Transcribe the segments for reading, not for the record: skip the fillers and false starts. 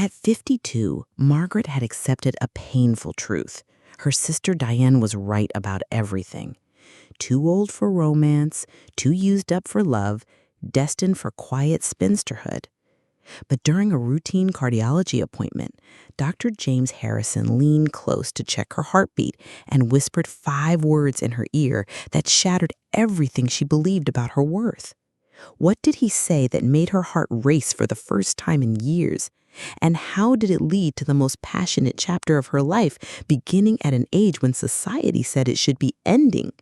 At 52, Margaret had accepted a painful truth. Her sister Diane was right about everything. Too old for romance, too used up for love, destined for quiet spinsterhood. But during a routine cardiology appointment, Dr. James Harrison leaned close to check her heartbeat and whispered 5 words in her ear that shattered everything she believed about her worth. What did he say that made her heart race for the first time in years? And how did it lead to the most passionate chapter of her life, beginning at an age when society said it should be ending?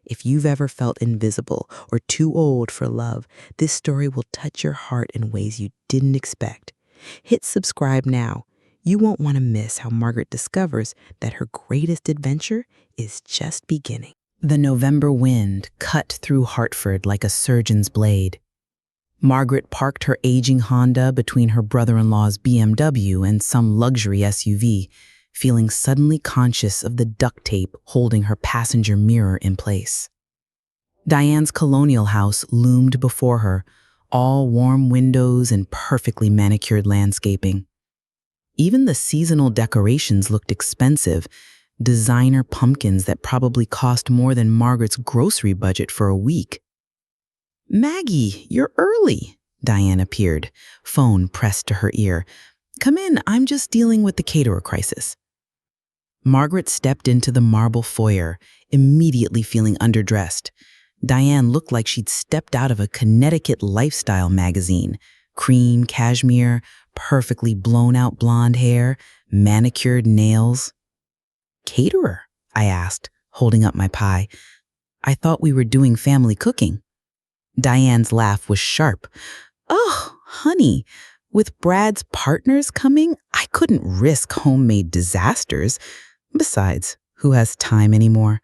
If you've ever felt invisible or too old for love, this story will touch your heart in ways you didn't expect. Hit subscribe now. You won't want to miss how Margaret discovers that her greatest adventure is just beginning. The November wind cut through Hartford like a surgeon's blade. Margaret parked her aging Honda between her brother-in-law's BMW and some luxury SUV, feeling suddenly conscious of the duct tape holding her passenger mirror in place. Diane's colonial house loomed before her, all warm windows and perfectly manicured landscaping. Even the seasonal decorations looked expensive, designer pumpkins that probably cost more than Margaret's grocery budget for a week. "Maggie, you're early," Diane appeared, phone pressed to her ear. "Come in, I'm just dealing with the caterer crisis." Margaret stepped into the marble foyer, immediately feeling underdressed. Diane looked like she'd stepped out of a Connecticut lifestyle magazine. Cream cashmere, perfectly blown-out blonde hair, manicured nails. "Caterer?" I asked, holding up my pie. "I thought we were doing family cooking." Diane's laugh was sharp. "Oh, honey, with Brad's partners coming, I couldn't risk homemade disasters. Besides, who has time anymore?"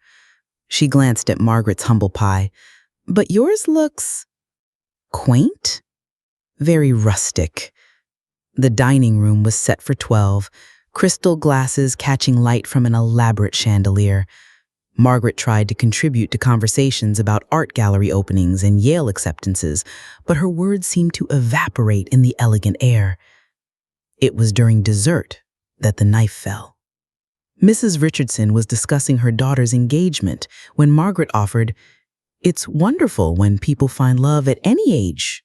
She glanced at Margaret's humble pie. "But yours looks quaint, very rustic." The dining room was set for 12, crystal glasses catching light from an elaborate chandelier. Margaret tried to contribute to conversations about art gallery openings and Yale acceptances, but her words seemed to evaporate in the elegant air. It was during dessert that the knife fell. Mrs. Richardson was discussing her daughter's engagement when Margaret offered, "It's wonderful when people find love at any age."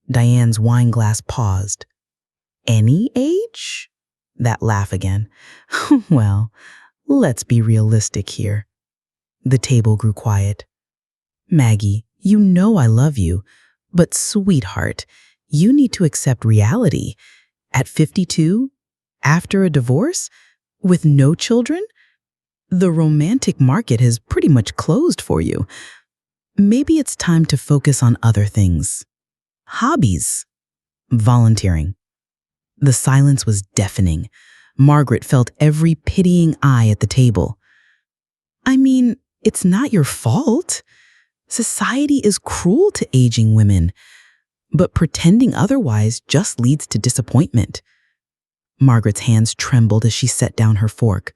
Diane's wineglass paused. "Any age?" That laugh again. "Well, let's be realistic here." The table grew quiet. "Maggie, you know I love you, but sweetheart, you need to accept reality. At 52, after a divorce, with no children, the romantic market has pretty much closed for you. Maybe it's time to focus on other things. Hobbies. Volunteering." The silence was deafening. Margaret felt every pitying eye at the table. "I mean, it's not your fault. Society is cruel to aging women, but pretending otherwise just leads to disappointment." Margaret's hands trembled as she set down her fork.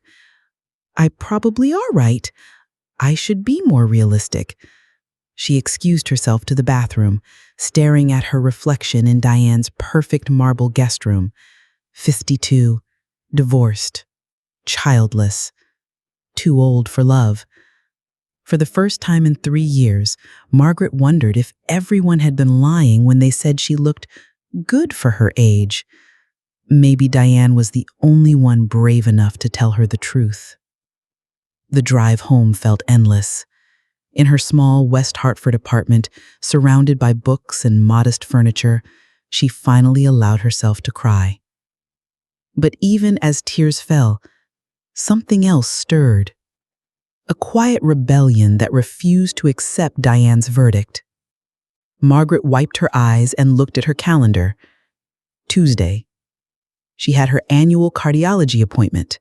"I probably are right. I should be more realistic." She excused herself to the bathroom, staring at her reflection in Diane's perfect marble guest room. 52, divorced, childless, too old for love. For the first time in 3 years, Margaret wondered if everyone had been lying when they said she looked good for her age. Maybe Diane was the only one brave enough to tell her the truth. The drive home felt endless. In her small West Hartford apartment, surrounded by books and modest furniture, she finally allowed herself to cry. But even as tears fell, something else stirred. A quiet rebellion that refused to accept Diane's verdict. Margaret wiped her eyes and looked at her calendar. Tuesday. She had her annual cardiology appointment.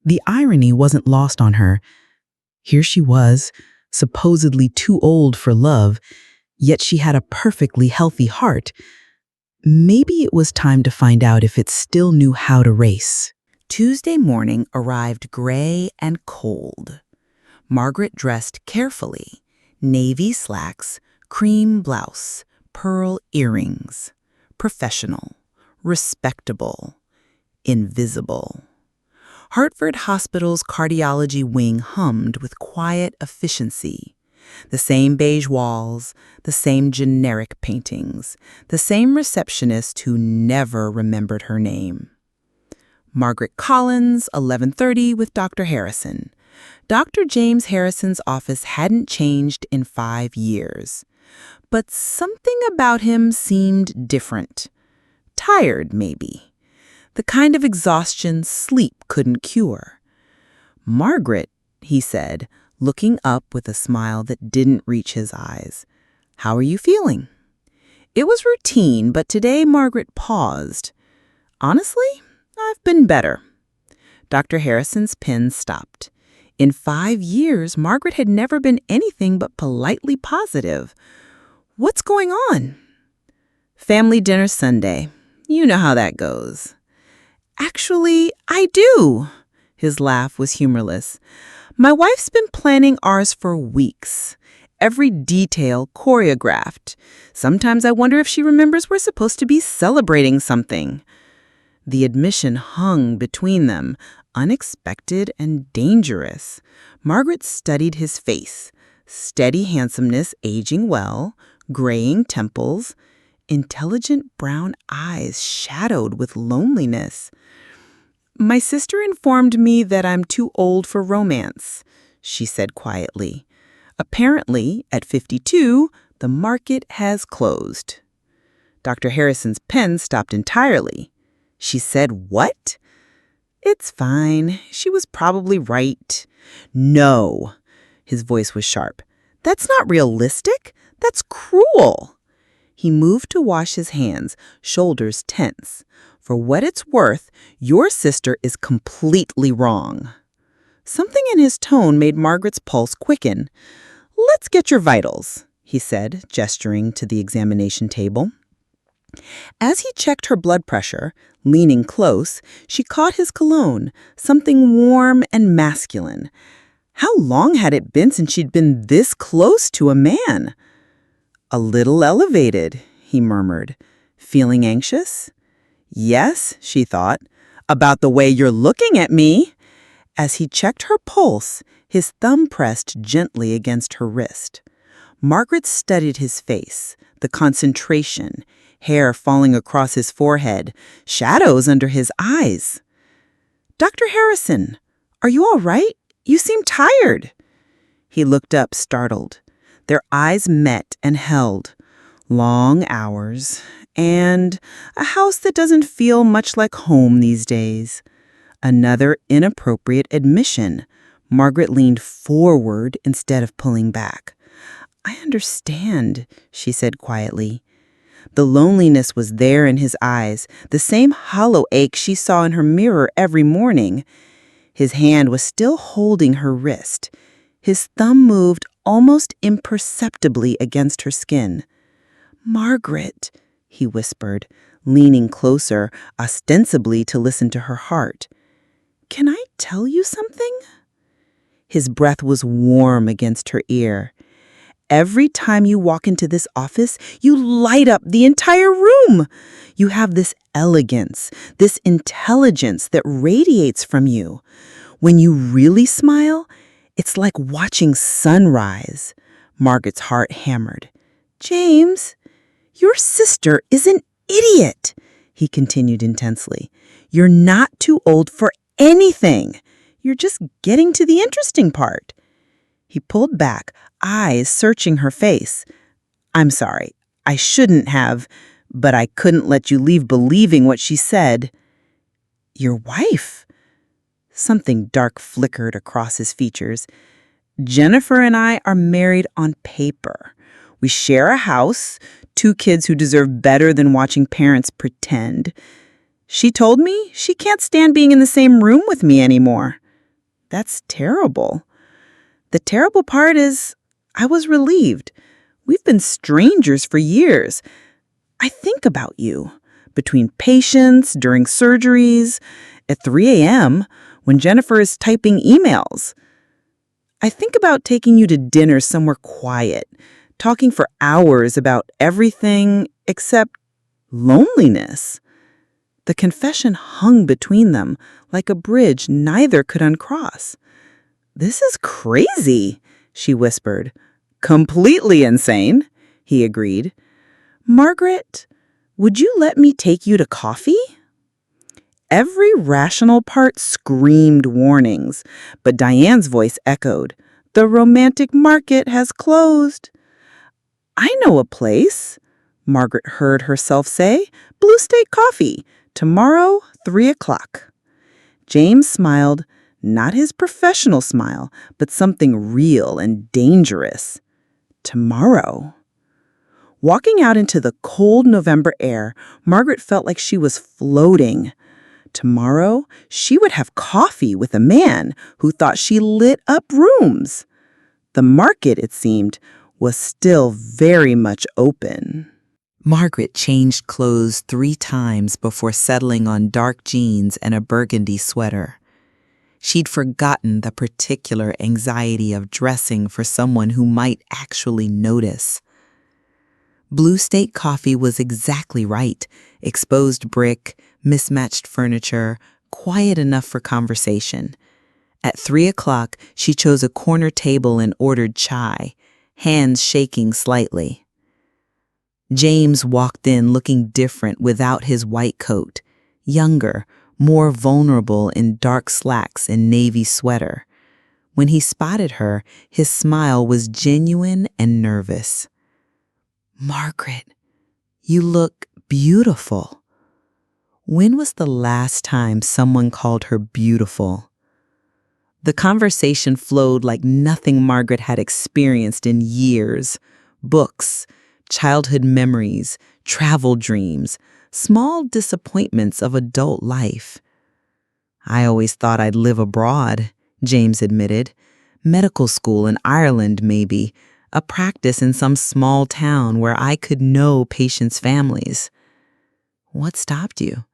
The irony wasn't lost on her. Here she was, supposedly too old for love, yet she had a perfectly healthy heart. Maybe it was time to find out if it still knew how to race. Tuesday morning arrived gray and cold. Margaret dressed carefully. Navy slacks, cream blouse, pearl earrings. Professional. respectable, invisible. Hartford Hospital's cardiology wing hummed with quiet efficiency. The same beige walls, the same generic paintings, the same receptionist who never remembered her name. Margaret Collins, 11:30 with Dr. Harrison. Dr. James Harrison's office hadn't changed in 5 years. But something about him seemed different. Tired, maybe. The kind of exhaustion sleep couldn't cure. "Margaret," he said, looking up with a smile that didn't reach his eyes. "How are you feeling?" It was routine, but today Margaret paused. "Honestly, I've been better." Dr. Harrison's pen stopped. In 5 years, Margaret had never been anything but politely positive. "What's going on?" "Family dinner Sunday. You know how that goes." "Actually, I do." His laugh was humorless. "My wife's been planning ours for weeks. Every detail choreographed. Sometimes I wonder if she remembers we're supposed to be celebrating something." The admission hung between them, unexpected and dangerous. Margaret studied his face. Steady handsomeness aging well, graying temples, intelligent brown eyes shadowed with loneliness. "My sister informed me that I'm too old for romance," she said quietly. "Apparently, at 52, the market has closed." Dr. Harrison's pen stopped entirely. She said, "What?" "It's fine. She was probably right." "No." His voice was sharp. "That's not realistic. That's cruel." He moved to wash his hands, shoulders tense. "For what it's worth, your sister is completely wrong." Something in his tone made Margaret's pulse quicken. "Let's get your vitals," he said, gesturing to the examination table. As he checked her blood pressure, leaning close, she caught his cologne, something warm and masculine. How long had it been since she'd been this close to a man? "A little elevated," he murmured. "Feeling anxious?" "Yes," she thought. "About the way you're looking at me." As he checked her pulse, his thumb pressed gently against her wrist. Margaret studied his face, the concentration, hair falling across his forehead, shadows under his eyes. "Dr. Harrison, are you all right? You seem tired." He looked up, startled. Their eyes met and held. Long hours, and a house that doesn't feel much like home these days. Another inappropriate admission. Margaret leaned forward instead of pulling back. "I understand," she said quietly. The loneliness was there in his eyes, the same hollow ache she saw in her mirror every morning. His hand was still holding her wrist. His thumb moved almost imperceptibly against her skin. "Margaret," he whispered, leaning closer, ostensibly to listen to her heart. "Can I tell you something?" His breath was warm against her ear. "Every time you walk into this office, you light up the entire room. You have this elegance, this intelligence that radiates from you. When you really smile, it's like watching sunrise." Margaret's heart hammered. "James, your sister is an idiot," he continued intensely. "You're not too old for anything. You're just getting to the interesting part." He pulled back, eyes searching her face. "I'm sorry. I shouldn't have, but I couldn't let you leave believing what she said." "Your wife?" Something dark flickered across his features. "Jennifer and I are married on paper. We share a house, 2 kids who deserve better than watching parents pretend. She told me she can't stand being in the same room with me anymore." "That's terrible." "The terrible part is I was relieved. We've been strangers for years. I think about you. Between patients, during surgeries, at 3 a.m., when Jennifer is typing emails. I think about taking you to dinner somewhere quiet, talking for hours about everything except loneliness." The confession hung between them like a bridge neither could uncross. "This is crazy," she whispered. "Completely insane," he agreed. "Margaret, would you let me take you to coffee?" Every rational part screamed warnings, but Diane's voice echoed, "The romantic market has closed." "I know a place," Margaret heard herself say. "Blue State Coffee, tomorrow, 3 o'clock. James smiled, not his professional smile, but something real and dangerous. Tomorrow. Walking out into the cold November air, Margaret felt like she was floating. Tomorrow, she would have coffee with a man who thought she lit up rooms. The market, it seemed, was still very much open. Margaret changed clothes 3 times before settling on dark jeans and a burgundy sweater. She'd forgotten the particular anxiety of dressing for someone who might actually notice. Blue State Coffee was exactly right. Exposed brick, mismatched furniture, quiet enough for conversation. At 3 o'clock, she chose a corner table and ordered chai, hands shaking slightly. James walked in looking different without his white coat, younger, more vulnerable in dark slacks and navy sweater. When he spotted her, his smile was genuine and nervous. "Margaret, you look beautiful." When was the last time someone called her beautiful? The conversation flowed like nothing Margaret had experienced in years. Books, childhood memories, travel dreams, small disappointments of adult life. "I always thought I'd live abroad," James admitted. "Medical school in Ireland, maybe. A practice in some small town where I could know patients' families." "What stopped you?"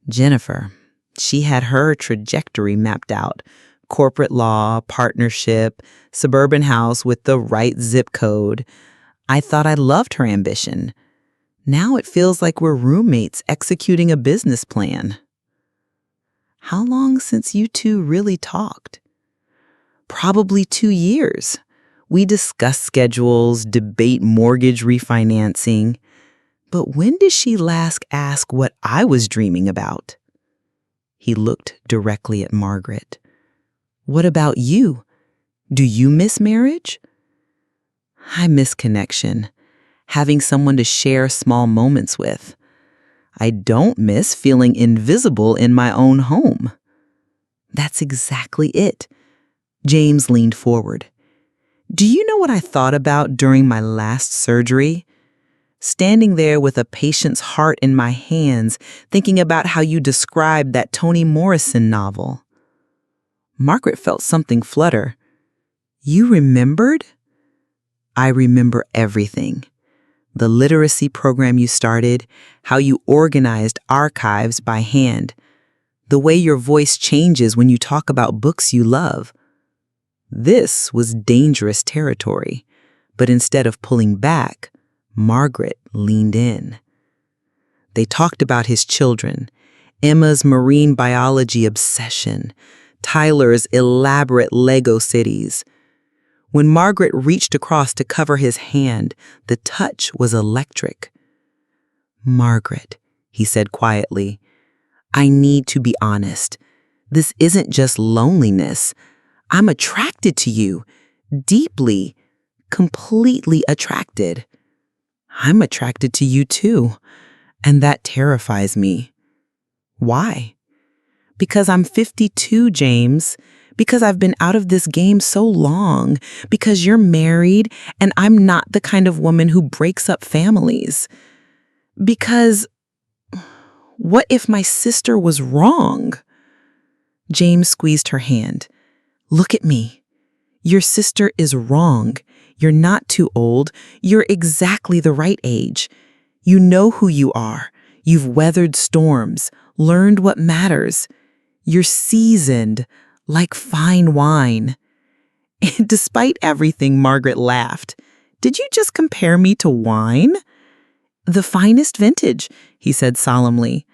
Jennifer. She had her trajectory mapped out. Corporate law, partnership, suburban house with the right zip code. I thought I loved her ambition. Now it feels like we're roommates executing a business plan. "How long since you two really talked?" "Probably 2 years. We discuss schedules, debate mortgage refinancing. But when did she last ask what I was dreaming about?" He looked directly at Margaret. "What about you? Do you miss marriage?" "I miss connection, having someone to share small moments with. I don't miss feeling invisible in my own home." "That's exactly it." James leaned forward. "Do you know what I thought about during my last surgery? Standing there with a patient's heart in my hands, thinking about how you described that Toni Morrison novel." Margaret felt something flutter. "You remembered?" "I remember everything. The literacy program you started, how you organized archives by hand, the way your voice changes when you talk about books you love." This was dangerous territory, but instead of pulling back, Margaret leaned in. They talked about his children, Emma's marine biology obsession, Tyler's elaborate Lego cities. When Margaret reached across to cover his hand, the touch was electric. "Margaret," he said quietly, "I need to be honest. This isn't just loneliness. I'm attracted to you, deeply, completely attracted." "I'm attracted to you too, and that terrifies me." "Why?" "Because I'm 52, James. Because I've been out of this game so long. Because you're married, and I'm not the kind of woman who breaks up families. Because what if my sister was wrong?" James squeezed her hand. "Look at me. Your sister is wrong. You're not too old. You're exactly the right age. You know who you are. You've weathered storms, learned what matters. You're seasoned, like fine wine." And despite everything, Margaret laughed. "Did you just compare me to wine?" "The finest vintage," he said solemnly.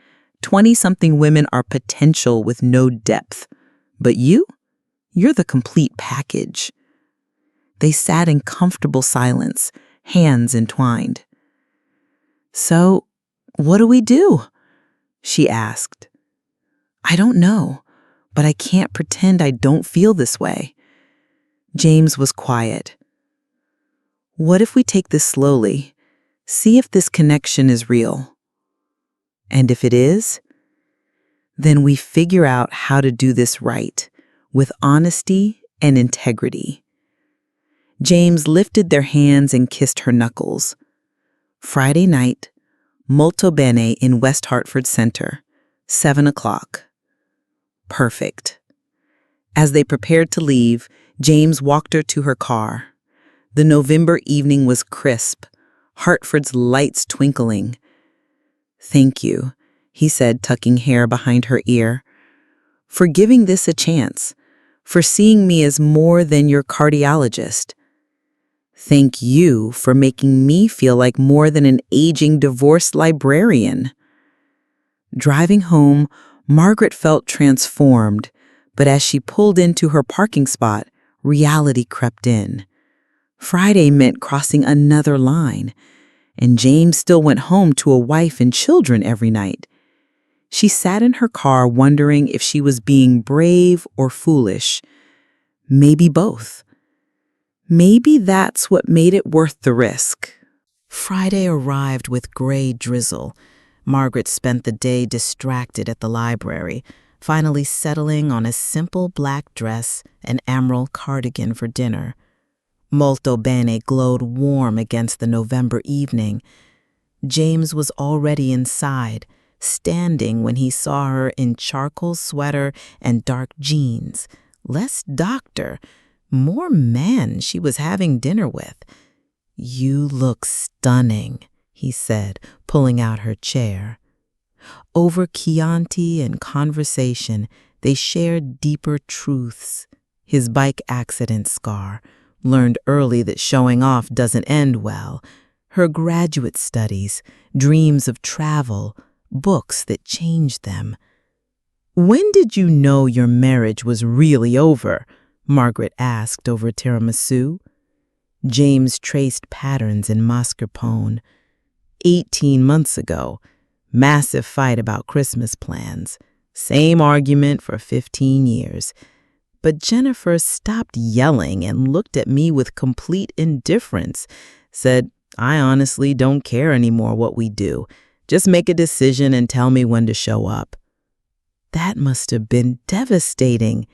20-something women are potential with no depth. But you're the complete package. They sat in comfortable silence, hands entwined. "So, what do we do?" she asked. "I don't know, but I can't pretend I don't feel this way." James was quiet. "What if we take this slowly? See if this connection is real. And if it is, then we figure out how to do this right, with honesty and integrity." James lifted their hands and kissed her knuckles. Friday night, Molto Bene in West Hartford Center, 7 o'clock. Perfect. As they prepared to leave, James walked her to her car. The November evening was crisp, Hartford's lights twinkling. "Thank you," he said, tucking hair behind her ear, "for giving this a chance, for seeing me as more than your cardiologist. Thank you for making me feel like more than an aging divorced librarian." Driving home, Margaret felt transformed, but as she pulled into her parking spot, reality crept in. Friday meant crossing another line, and James still went home to a wife and children every night. She sat in her car wondering if she was being brave or foolish. Maybe both. Maybe that's what made it worth the risk. Friday arrived with gray drizzle. Margaret spent the day distracted at the library, finally settling on a simple black dress and emerald cardigan for dinner. Molto Bene glowed warm against the November evening. James was already inside, standing when he saw her in charcoal sweater and dark jeans. Less doctor, more man she was having dinner with. "You look stunning," he said, pulling out her chair. Over Chianti and conversation, they shared deeper truths. His bike accident scar, learned early that showing off doesn't end well. Her graduate studies, dreams of travel, books that changed them. "When did you know your marriage was really over?" Margaret asked over tiramisu. James traced patterns in mascarpone. 18 months ago. Massive fight about Christmas plans. Same argument for 15 years. But Jennifer stopped yelling and looked at me with complete indifference. Said, "I honestly don't care anymore what we do. Just make a decision and tell me when to show up." That must have been devastating.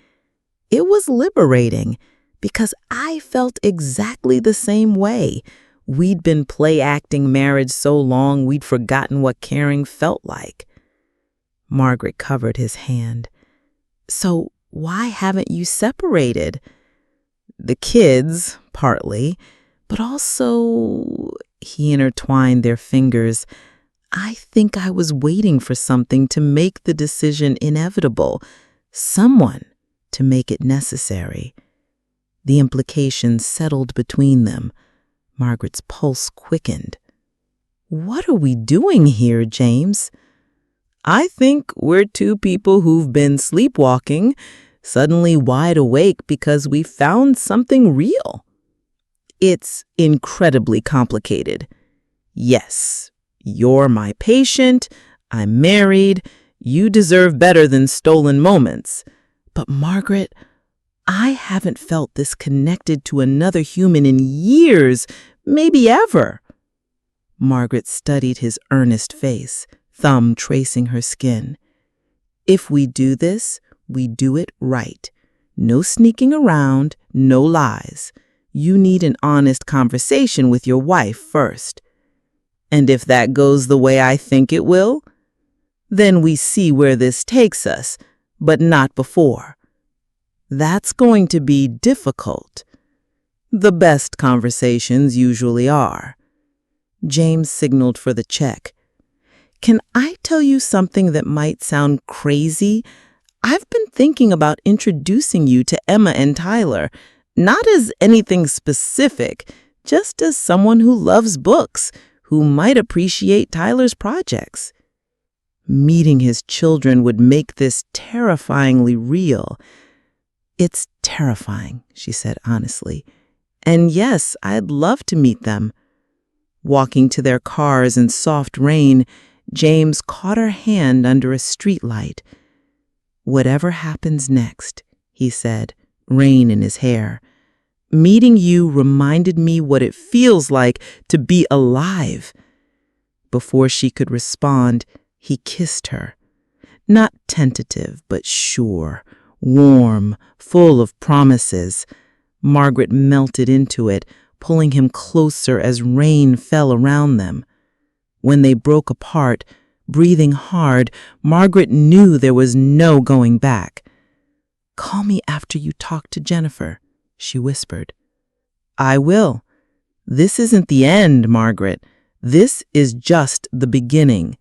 It was liberating, because I felt exactly the same way. We'd been play-acting marriage so long we'd forgotten what caring felt like. Margaret covered his hand. "So why haven't you separated?" "The kids, partly, but also," he intertwined their fingers, "I think I was waiting for something to make the decision inevitable, someone to make it necessary." The implications settled between them. Margaret's pulse quickened. "What are we doing here, James?" "I think we're two people who've been sleepwalking, suddenly wide awake because we found something real." "It's incredibly complicated. Yes, you're my patient, I'm married, you deserve better than stolen moments. But Margaret, I haven't felt this connected to another human in years, maybe ever." Margaret studied his earnest face, thumb tracing her skin. "If we do this, we do it right. No sneaking around, no lies. You need an honest conversation with your wife first. And if that goes the way I think it will, then we see where this takes us, but not before. That's going to be difficult. The best conversations usually are." James signaled for the check. "Can I tell you something that might sound crazy? I've been thinking about introducing you to Emma and Tyler, not as anything specific, just as someone who loves books, who might appreciate Tyler's projects." Meeting his children would make this terrifyingly real. It's terrifying, she said honestly. And yes, I'd love to meet them. Walking to their cars in soft rain, James caught her hand under a streetlight. Whatever happens next, he said, rain in his hair. Meeting you reminded me what it feels like to be alive. Before she could respond, he kissed her. Not tentative, but sure, warm, full of promises. Margaret melted into it, pulling him closer as rain fell around them. When they broke apart, breathing hard, Margaret knew there was no going back. "Call me after you talk to Jennifer," she whispered. "I will. This isn't the end, Margaret. This is just the beginning."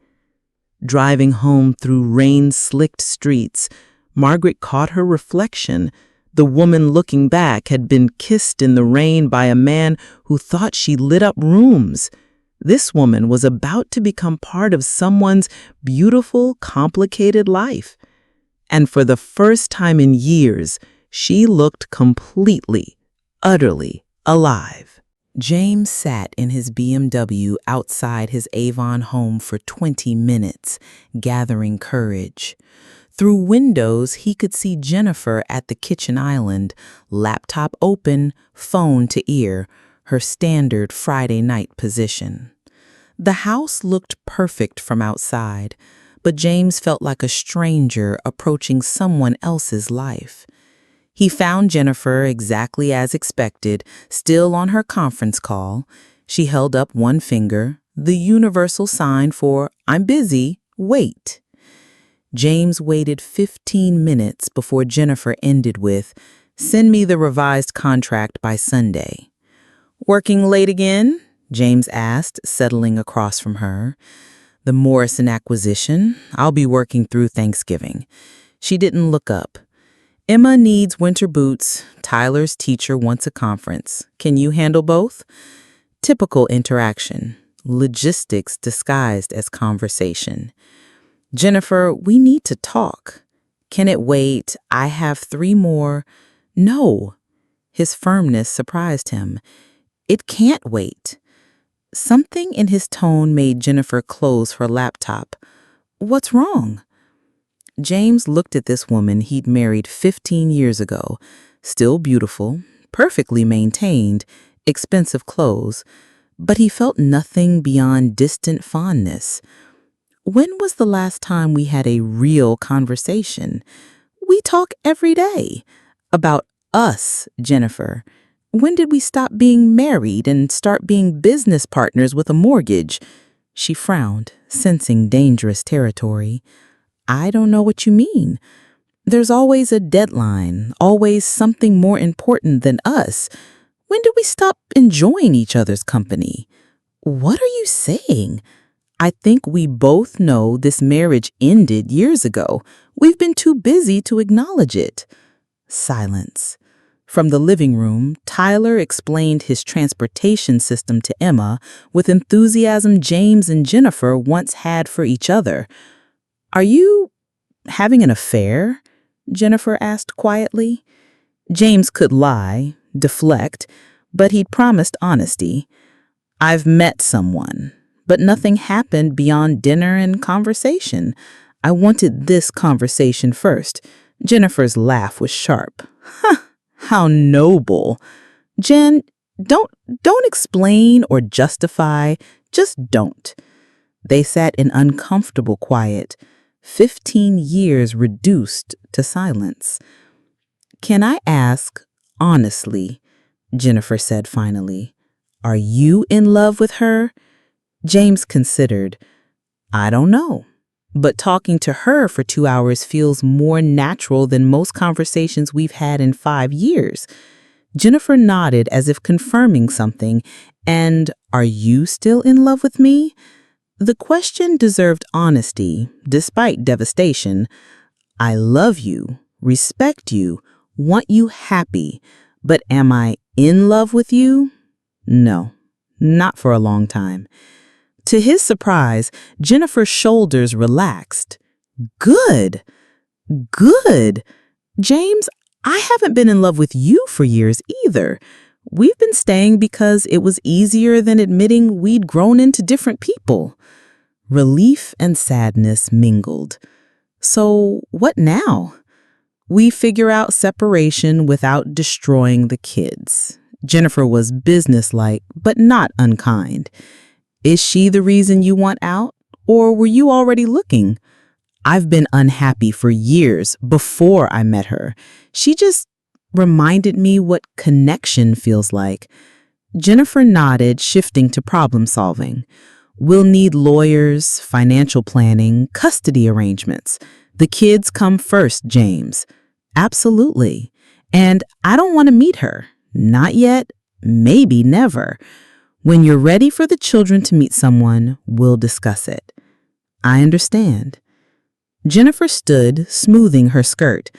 Driving home through rain-slicked streets, Margaret caught her reflection. The woman looking back had been kissed in the rain by a man who thought she lit up rooms. This woman was about to become part of someone's beautiful, complicated life. And for the first time in years, she looked completely, utterly alive. James sat in his BMW outside his Avon home for 20 minutes, gathering courage. Through windows, he could see Jennifer at the kitchen island, laptop open, phone to ear, her standard Friday night position. The house looked perfect from outside, but James felt like a stranger approaching someone else's life. He found Jennifer exactly as expected, still on her conference call. She held up one finger, the universal sign for "I'm busy, wait." James waited 15 minutes before Jennifer ended with, "Send me the revised contract by Sunday." "Working late again?" James asked, settling across from her. "The Morrison acquisition. I'll be working through Thanksgiving." She didn't look up. "Emma needs winter boots. Tyler's teacher wants a conference. Can you handle both?" Typical interaction. Logistics disguised as conversation. "Jennifer, we need to talk." "Can it wait? I have 3 more." "No." His firmness surprised him. "It can't wait." Something in his tone made Jennifer close her laptop. "What's wrong?" James looked at this woman he'd married 15 years ago, still beautiful, perfectly maintained, expensive clothes, but he felt nothing beyond distant fondness. "When was the last time we had a real conversation? We talk every day. About us, Jennifer. When did we stop being married and start being business partners with a mortgage?" She frowned, sensing dangerous territory. "I don't know what you mean. There's always a deadline, always something more important than us. When did we stop enjoying each other's company?" "What are you saying?" "I think we both know this marriage ended years ago. We've been too busy to acknowledge it." Silence. From the living room, Tyler explained his transportation system to Emma with enthusiasm James and Jennifer once had for each other. "Are you having an affair?" Jennifer asked quietly. James could lie, deflect, but he'd promised honesty. "I've met someone, but nothing happened beyond dinner and conversation. I wanted this conversation first." Jennifer's laugh was sharp. "Huh, how noble." "Jen, don't explain or justify, just don't." They sat in uncomfortable quiet, 15 years reduced to silence. "Can I ask, honestly," Jennifer said finally, "are you in love with her?" James considered. "I don't know, but talking to her for 2 hours feels more natural than most conversations we've had in 5 years. Jennifer nodded as if confirming something. "And are you still in love with me?" The question deserved honesty, despite devastation. "I love you, respect you, want you happy, but am I in love with you?" "No, not for a long time." To his surprise, Jennifer's shoulders relaxed. Good, good. James, I haven't been in love with you for years either. We've been staying because it was easier than admitting we'd grown into different people. Relief and sadness mingled. So what now? We figure out separation without destroying the kids. Jennifer was businesslike, but not unkind. Is she the reason you want out, or were you already looking? I've been unhappy for years before I met her. She just reminded me what connection feels like. Jennifer nodded, shifting to problem solving. We'll need lawyers, financial planning, custody arrangements. The kids come first, James. Absolutely. And I don't want to meet her. Not yet, maybe never. When you're ready for the children to meet someone, we'll discuss it. I understand. Jennifer stood, smoothing her skirt.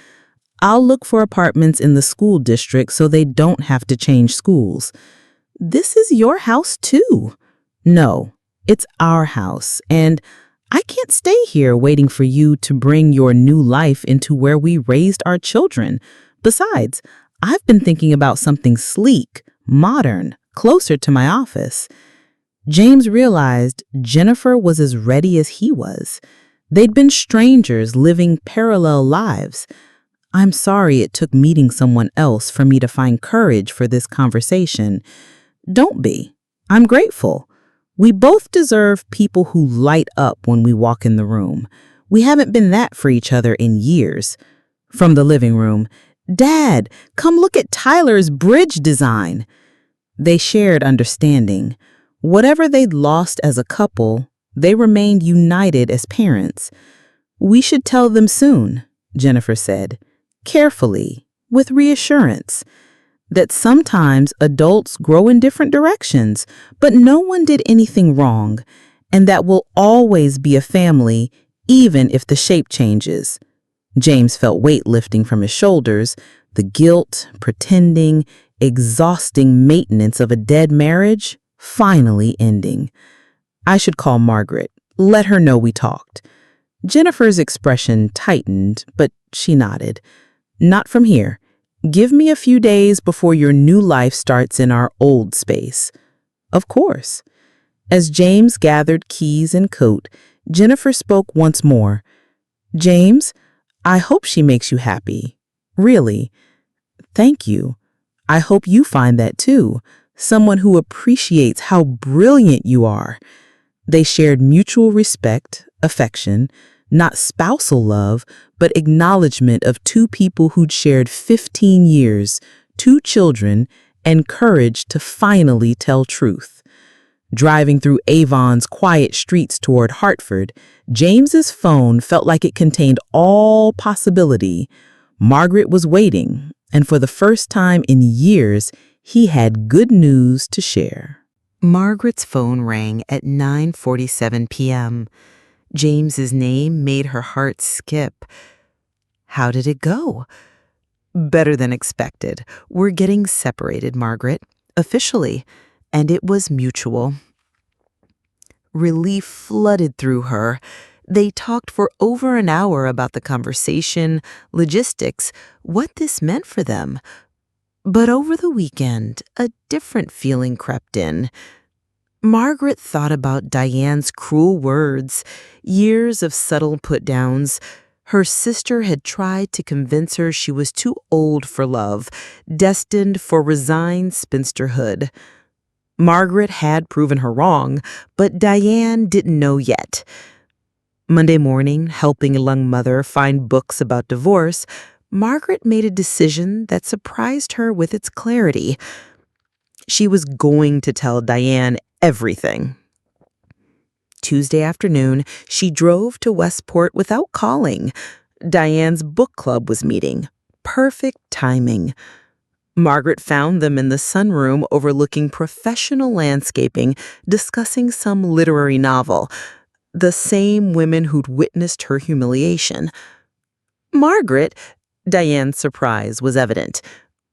I'll look for apartments in the school district so they don't have to change schools. This is your house too. No, it's our house, and I can't stay here waiting for you to bring your new life into where we raised our children. Besides, I've been thinking about something sleek, modern, closer to my office. James realized Jennifer was as ready as he was. They'd been strangers living parallel lives. I'm sorry it took meeting someone else for me to find courage for this conversation. Don't be. I'm grateful. We both deserve people who light up when we walk in the room. We haven't been that for each other in years. From the living room, Dad, come look at Tyler's bridge design. They shared understanding. Whatever they'd lost as a couple, they remained united as parents. We should tell them soon, Jennifer said, carefully, with reassurance, that sometimes adults grow in different directions, but no one did anything wrong, and that we'll always be a family, even if the shape changes. James felt weight lifting from his shoulders, the guilt, pretending, exhausting maintenance of a dead marriage finally ending. I should call Margaret, let her know we talked. Jennifer's expression tightened, but she nodded. Not from here. Give me a few days before your new life starts in our old space. Of course. As James gathered keys and coat, Jennifer spoke once more. James, I hope she makes you happy. Really. Thank you. I hope you find that too. Someone who appreciates how brilliant you are. They shared mutual respect, affection, not spousal love, but acknowledgement of two people who'd shared 15 years, 2 children, and courage to finally tell truth. Driving through Avon's quiet streets toward Hartford, James's phone felt like it contained all possibility. Margaret was waiting, and for the first time in years, he had good news to share. Margaret's phone rang at 9:47 p.m. James's name made her heart skip. How did it go? Better than expected. We're getting separated, Margaret, officially, and it was mutual. Relief flooded through her. They talked for over an hour about the conversation, logistics, what this meant for them. But over the weekend, a different feeling crept in. Margaret thought about Diane's cruel words, years of subtle put-downs. Her sister had tried to convince her she was too old for love, destined for resigned spinsterhood. Margaret had proven her wrong, but Diane didn't know yet. Monday morning, helping a young mother find books about divorce, Margaret made a decision that surprised her with its clarity. She was going to tell Diane everything. Tuesday afternoon, she drove to Westport without calling. Diane's book club was meeting. Perfect timing. Margaret found them in the sunroom overlooking professional landscaping, discussing some literary novel. The same women who'd witnessed her humiliation. Margaret, Diane's surprise was evident.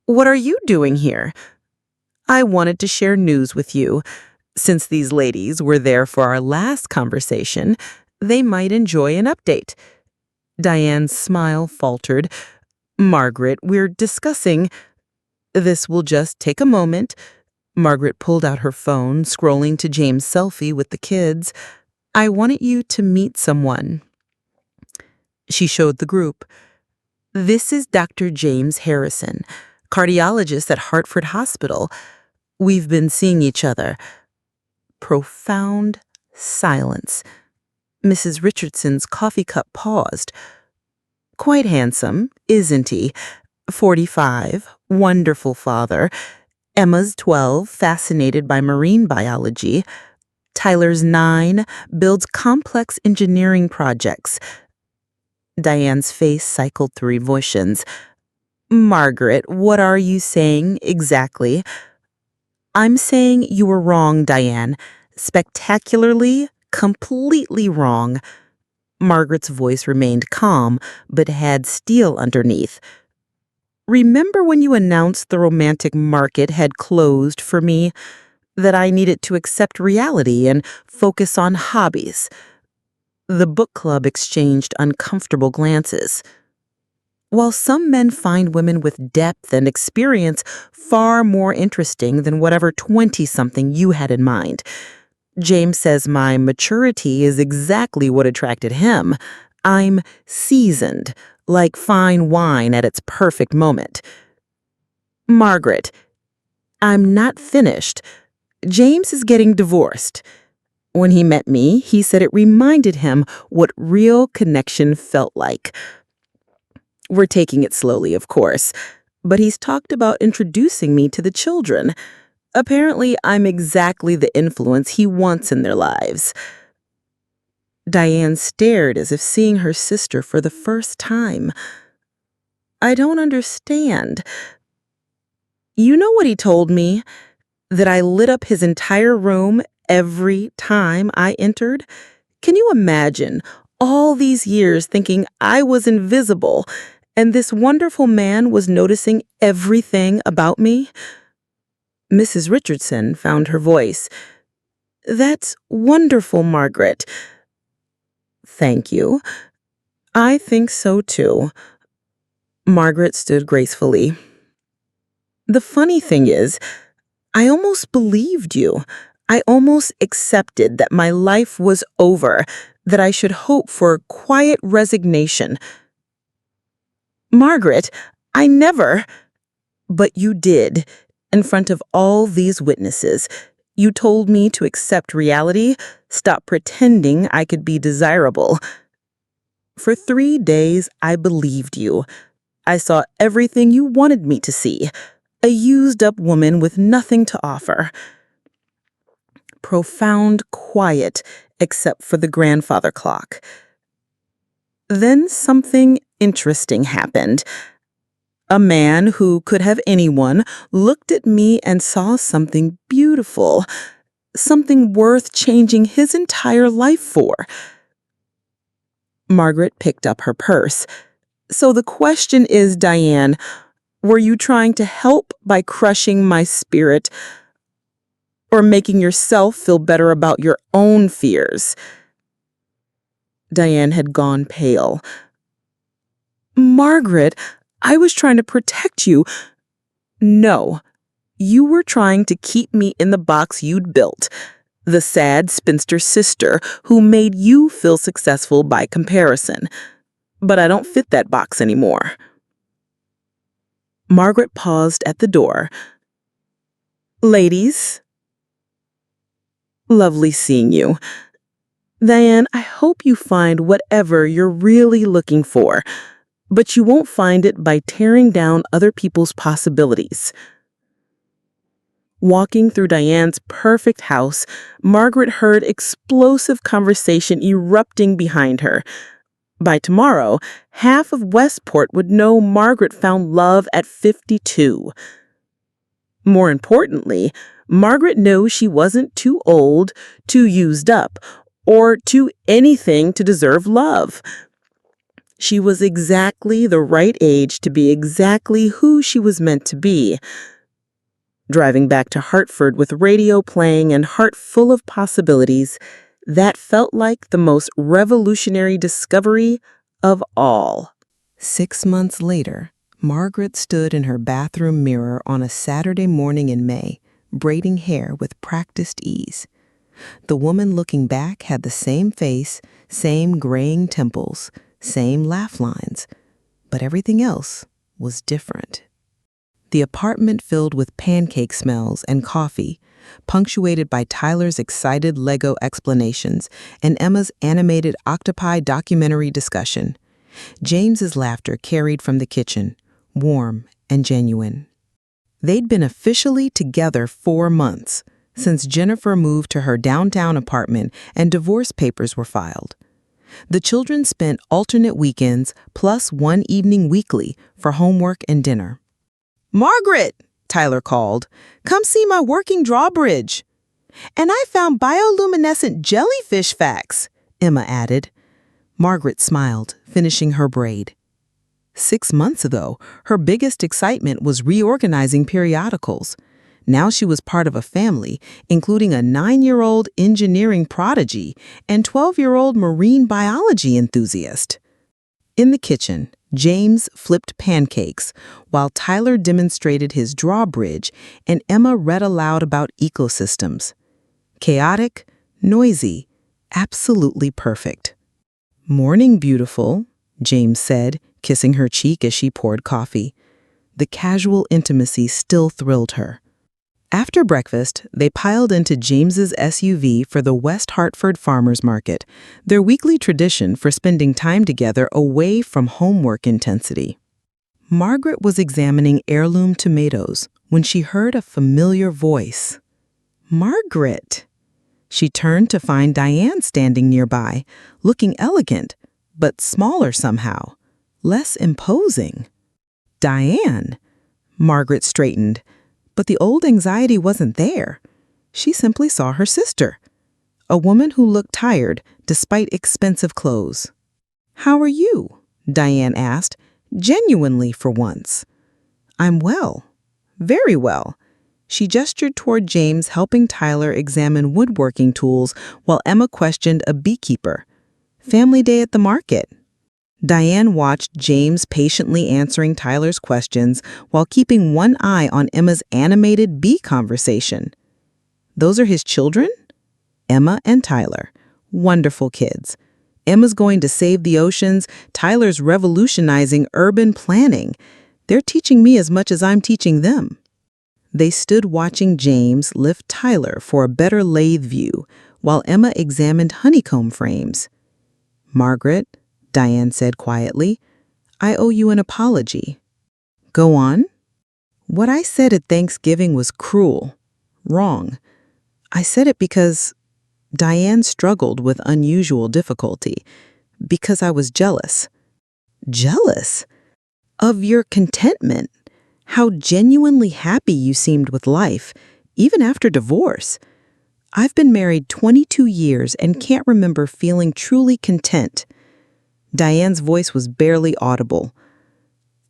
What are you doing here? I wanted to share news with you. Since these ladies were there for our last conversation, they might enjoy an update. Diane's smile faltered. Margaret, we're discussing. This will just take a moment. Margaret pulled out her phone, scrolling to James' selfie with the kids. I wanted you to meet someone. She showed the group. This is Dr. James Harrison, cardiologist at Hartford Hospital. We've been seeing each other. Profound silence. Mrs. Richardson's coffee cup paused. Quite handsome, isn't he? 45, wonderful father. Emma's 12, fascinated by marine biology. Tyler's 9, builds complex engineering projects. Diane's face cycled through emotions. Margaret, what are you saying exactly? I'm saying you were wrong, Diane. Spectacularly, completely wrong. Margaret's voice remained calm, but had steel underneath. Remember when you announced the romantic market had closed for me? That I needed to accept reality and focus on hobbies? The book club exchanged uncomfortable glances. While some men find women with depth and experience far more interesting than whatever 20-something you had in mind, James says my maturity is exactly what attracted him. I'm seasoned, like fine wine at its perfect moment. Margaret, I'm not finished. James is getting divorced. When he met me, he said it reminded him what real connection felt like. We're taking it slowly, of course, but he's talked about introducing me to the children. Apparently, I'm exactly the influence he wants in their lives. Diane stared as if seeing her sister for the first time. I don't understand. You know what he told me? That I lit up his entire room every time I entered? Can you imagine all these years thinking I was invisible and this wonderful man was noticing everything about me? Mrs. Richardson found her voice. That's wonderful, Margaret. Thank you. I think so too. Margaret stood gracefully. The funny thing is, I almost believed you. I almost accepted that my life was over, that I should hope for quiet resignation. Margaret, I never... But you did, in front of all these witnesses. You told me to accept reality, stop pretending I could be desirable. For 3 days, I believed you. I saw everything you wanted me to see. A used-up woman with nothing to offer. Profound quiet, except for the grandfather clock. Then something interesting happened. A man who could have anyone looked at me and saw something beautiful, something worth changing his entire life for. Margaret picked up her purse. So the question is, Diane, were you trying to help by crushing my spirit or making yourself feel better about your own fears? Diane had gone pale. Margaret, I was trying to protect you. No, you were trying to keep me in the box you'd built, the sad spinster sister who made you feel successful by comparison. But I don't fit that box anymore. Margaret paused at the door. Ladies, lovely seeing you. Diane, I hope you find whatever you're really looking for, but you won't find it by tearing down other people's possibilities. Walking through Diane's perfect house, Margaret heard explosive conversation erupting behind her. By tomorrow, half of Westport would know Margaret found love at 52. More importantly, Margaret knew she wasn't too old, too used up, or too anything to deserve love. She was exactly the right age to be exactly who she was meant to be. driving back to Hartford with radio playing and heart full of possibilities. That felt like the most revolutionary discovery of all. 6 months later, Margaret stood in her bathroom mirror on a Saturday morning in May, braiding hair with practiced ease. The woman looking back had the same face, same graying temples, same laugh lines, but everything else was different. The apartment filled with pancake smells and coffee, punctuated by Tyler's excited Lego explanations and Emma's animated octopi documentary discussion. James's laughter carried from the kitchen, warm and genuine. They'd been officially together 4 months, since Jennifer moved to her downtown apartment and divorce papers were filed. The children spent alternate weekends plus one evening weekly for homework and dinner. "Margaret," Tyler called, "come see my working drawbridge." "And I found bioluminescent jellyfish facts," Emma added. Margaret smiled, finishing her braid. 6 months ago, her biggest excitement was reorganizing periodicals. Now she was part of a family, including a 9-year-old engineering prodigy and 12-year-old marine biology enthusiast. In the kitchen, James flipped pancakes, while Tyler demonstrated his drawbridge and Emma read aloud about ecosystems. Chaotic, noisy, absolutely perfect. "Morning, beautiful," James said, kissing her cheek as she poured coffee. The casual intimacy still thrilled her. After breakfast, they piled into James's SUV for the West Hartford Farmers Market, their weekly tradition for spending time together away from homework intensity. Margaret was examining heirloom tomatoes when she heard a familiar voice. "Margaret!" She turned to find Diane standing nearby, looking elegant, but smaller somehow, less imposing. "Diane!" Margaret straightened. But the old anxiety wasn't there. She simply saw her sister, a woman who looked tired despite expensive clothes. "How are you?" Diane asked, genuinely for once. "I'm well, very well." She gestured toward James helping Tyler examine woodworking tools while Emma questioned a beekeeper. "Family day at the market." Diane watched James patiently answering Tyler's questions while keeping one eye on Emma's animated bee conversation. "Those are his children?" "Emma and Tyler. Wonderful kids. Emma's going to save the oceans. Tyler's revolutionizing urban planning. They're teaching me as much as I'm teaching them." They stood watching James lift Tyler for a better lathe view while Emma examined honeycomb frames. "Margaret," Diane said quietly, "I owe you an apology." "Go on." "What I said at Thanksgiving was cruel. Wrong. I said it because—" Diane struggled with unusual difficulty. "Because I was jealous." "Jealous? Of your contentment? How genuinely happy you seemed with life, even after divorce. I've been married 22 years and can't remember feeling truly content." Diane's voice was barely audible.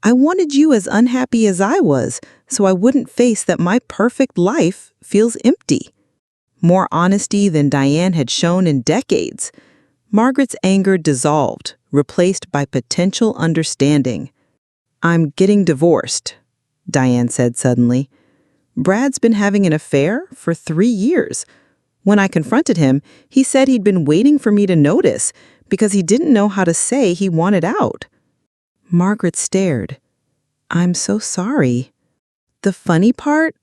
"I wanted you as unhappy as I was, so I wouldn't face that my perfect life feels empty." More honesty than Diane had shown in decades. Margaret's anger dissolved, replaced by potential understanding. "I'm getting divorced," Diane said suddenly. "Brad's been having an affair for 3 years. When I confronted him, he said he'd been waiting for me to notice because he didn't know how to say he wanted out." Margaret stared. "I'm so sorry." "The funny part?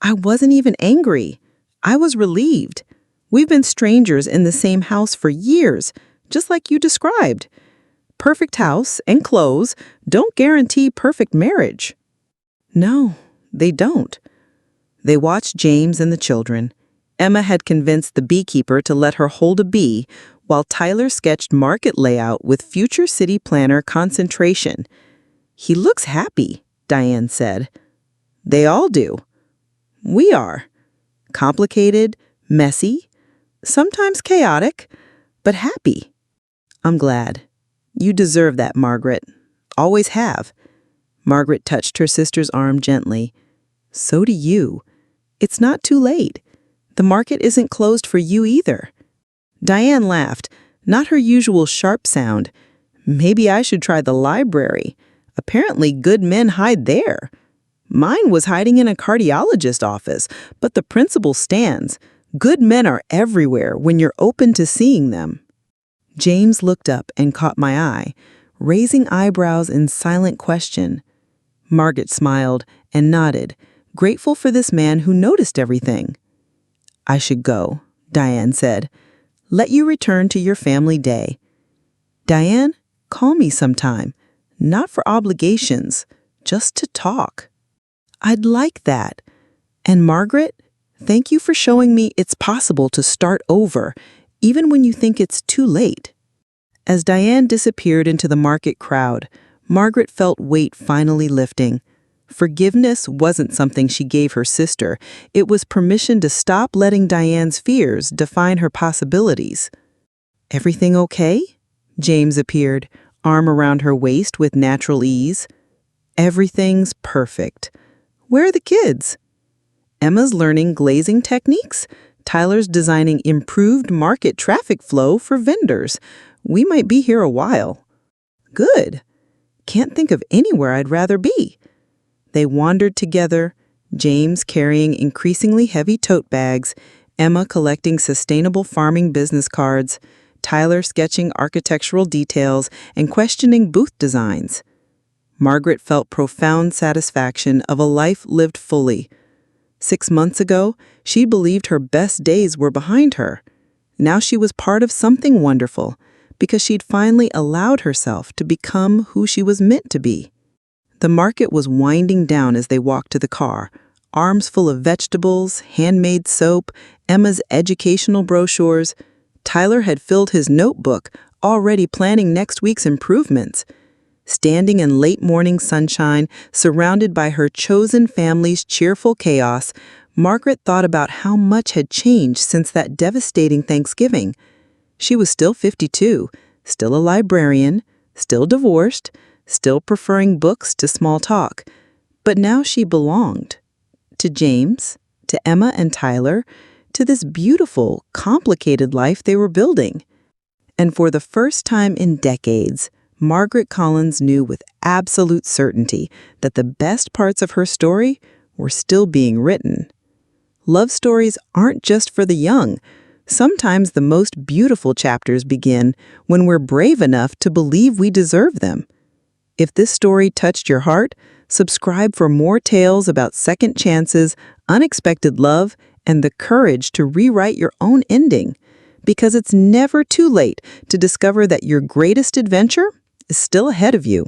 I wasn't even angry. I was relieved. We've been strangers in the same house for years, just like you described. Perfect house and clothes don't guarantee perfect marriage." "No, they don't." They watched James and the children. Emma had convinced the beekeeper to let her hold a bee, while Tyler sketched market layout with future city planner concentration. "He looks happy," Diane said. "They all do. We are. Complicated, messy, sometimes chaotic, but happy." "I'm glad. You deserve that, Margaret. Always have." Margaret touched her sister's arm gently. "So do you. It's not too late. The market isn't closed for you either." Diane laughed, not her usual sharp sound. "Maybe I should try the library. Apparently good men hide there. Mine was hiding in a cardiologist's office, but the principle stands. Good men are everywhere when you're open to seeing them." James looked up and caught my eye, raising eyebrows in silent question. Margaret smiled and nodded, grateful for this man who noticed everything. "I should go," Diane said. "Let you return to your family day. Diane, call me sometime, not for obligations, just to talk." "I'd like that. And Margaret, thank you for showing me it's possible to start over, even when you think it's too late." As Diane disappeared into the market crowd, Margaret felt weight finally lifting. Forgiveness wasn't something she gave her sister. It was permission to stop letting Diane's fears define her possibilities. "Everything okay?" James appeared, arm around her waist with natural ease. "Everything's perfect. Where are the kids?" "Emma's learning glazing techniques. Tyler's designing improved market traffic flow for vendors. We might be here a while." "Good. Can't think of anywhere I'd rather be." They wandered together, James carrying increasingly heavy tote bags, Emma collecting sustainable farming business cards, Tyler sketching architectural details and questioning booth designs. Margaret felt profound satisfaction of a life lived fully. 6 months ago, she believed her best days were behind her. Now she was part of something wonderful, because she'd finally allowed herself to become who she was meant to be. The market was winding down as they walked to the car, arms full of vegetables, handmade soap, Emma's educational brochures. Tyler had filled his notebook, already planning next week's improvements. Standing in late morning sunshine, surrounded by her chosen family's cheerful chaos, Margaret thought about how much had changed since that devastating Thanksgiving. She was still 52, still a librarian, still divorced, still preferring books to small talk. But now she belonged. To James, to Emma and Tyler, to this beautiful, complicated life they were building. And for the first time in decades, Margaret Collins knew with absolute certainty that the best parts of her story were still being written. Love stories aren't just for the young. Sometimes the most beautiful chapters begin when we're brave enough to believe we deserve them. If this story touched your heart, subscribe for more tales about second chances, unexpected love, and the courage to rewrite your own ending. Because it's never too late to discover that your greatest adventure is still ahead of you.